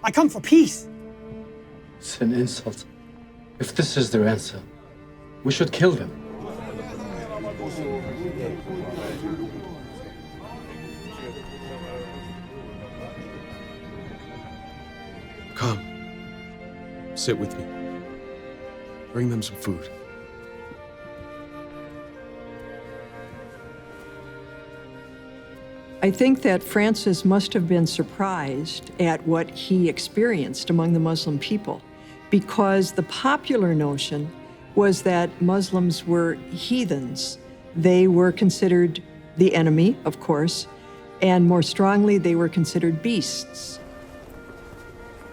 I come for peace. It's an insult. If this is their answer, we should kill them. Come. Sit with me. Bring them some food. I think that Francis must have been surprised at what he experienced among the Muslim people, because the popular notion was that Muslims were heathens. They were considered the enemy, of course, and more strongly, they were considered beasts.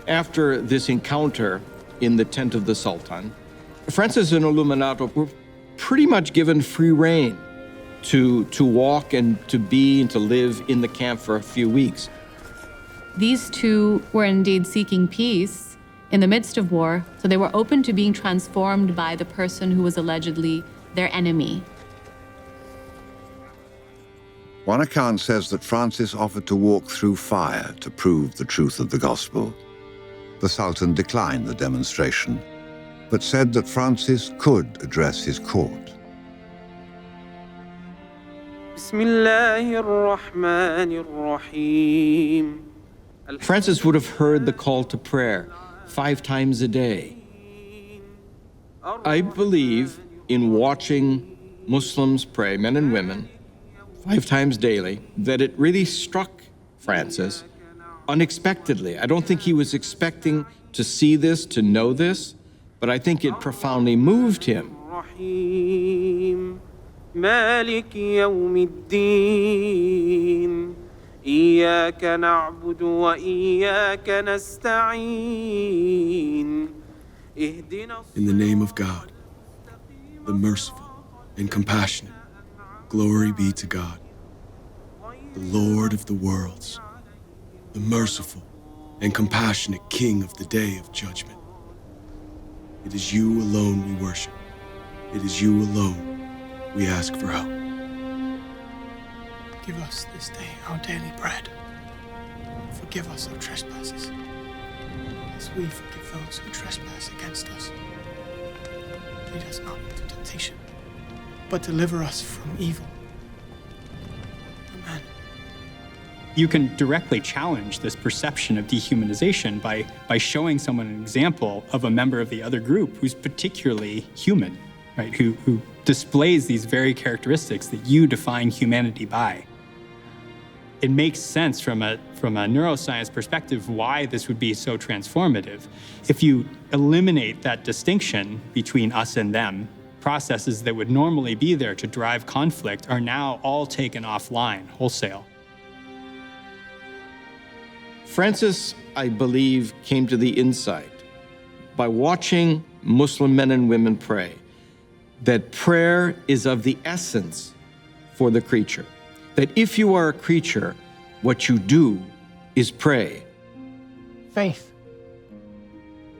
After this encounter in the tent of the Sultan, Francis and Illuminato were pretty much given free rein to walk and to be and to live in the camp for a few weeks. These two were indeed seeking peace in the midst of war, so they were open to being transformed by the person who was allegedly their enemy. One account says that Francis offered to walk through fire to prove the truth of the gospel. The Sultan declined the demonstration, but said that Francis could address his court. Francis would have heard the call to prayer 5 times a day. I believe in watching Muslims pray, men and women, 5 times daily, that it really struck Francis unexpectedly. I don't think he was expecting to see this, to know this, but I think it profoundly moved him. Malik يوم الدين إياك نعبد وإياك نستعين In the name of God, the merciful and compassionate, glory be to God, the Lord of the worlds, the merciful and compassionate King of the day of judgment. It is you alone we worship. It is you alone we ask for help. Give us this day our daily bread. Forgive us our trespasses, as we forgive those who trespass against us. Lead us not into temptation, but deliver us from evil. Amen. You can directly challenge this perception of dehumanization by showing someone an example of a member of the other group who's particularly human, right? Who displays these very characteristics that you define humanity by. It makes sense from a neuroscience perspective why this would be so transformative. If you eliminate that distinction between us and them, processes that would normally be there to drive conflict are now all taken offline, wholesale. Francis, I believe, came to the insight by watching Muslim men and women pray that prayer is of the essence for the creature. That if you are a creature, what you do is pray. Faith.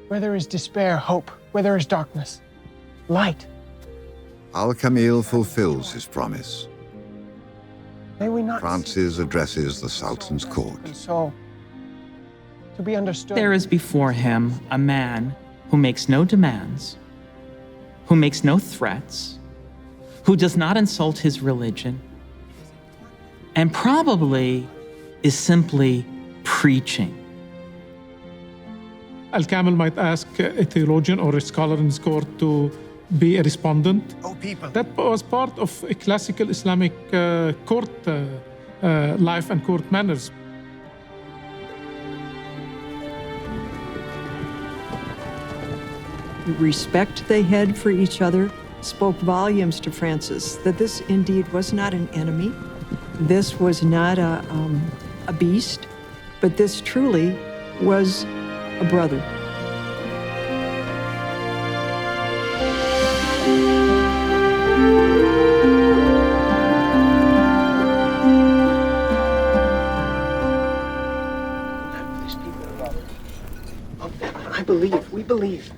Where there is despair, hope. Where there is darkness, light. Kamil fulfills his promise. May we not Francis addresses the Sultan's court. and so to be understood. There is before him a man who makes no demands, who makes no threats, who does not insult his religion, and probably is simply preaching. Kamil might ask a theologian or a scholar in his court to be a respondent. people. That was part of a classical Islamic court life and court manners. The respect they had for each other spoke volumes to Francis that this indeed was not an enemy. This was not a beast, but this truly was a brother. We believe.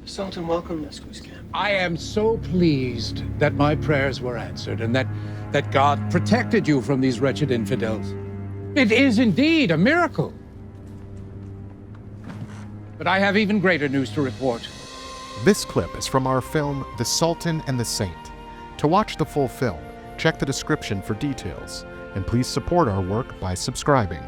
The Sultan welcomed us to his camp. I am so pleased that my prayers were answered and that God protected you from these wretched infidels. It is indeed a miracle. But I have even greater news to report. This clip is from our film, The Sultan and the Saint. To watch the full film, check the description for details, and please support our work by subscribing.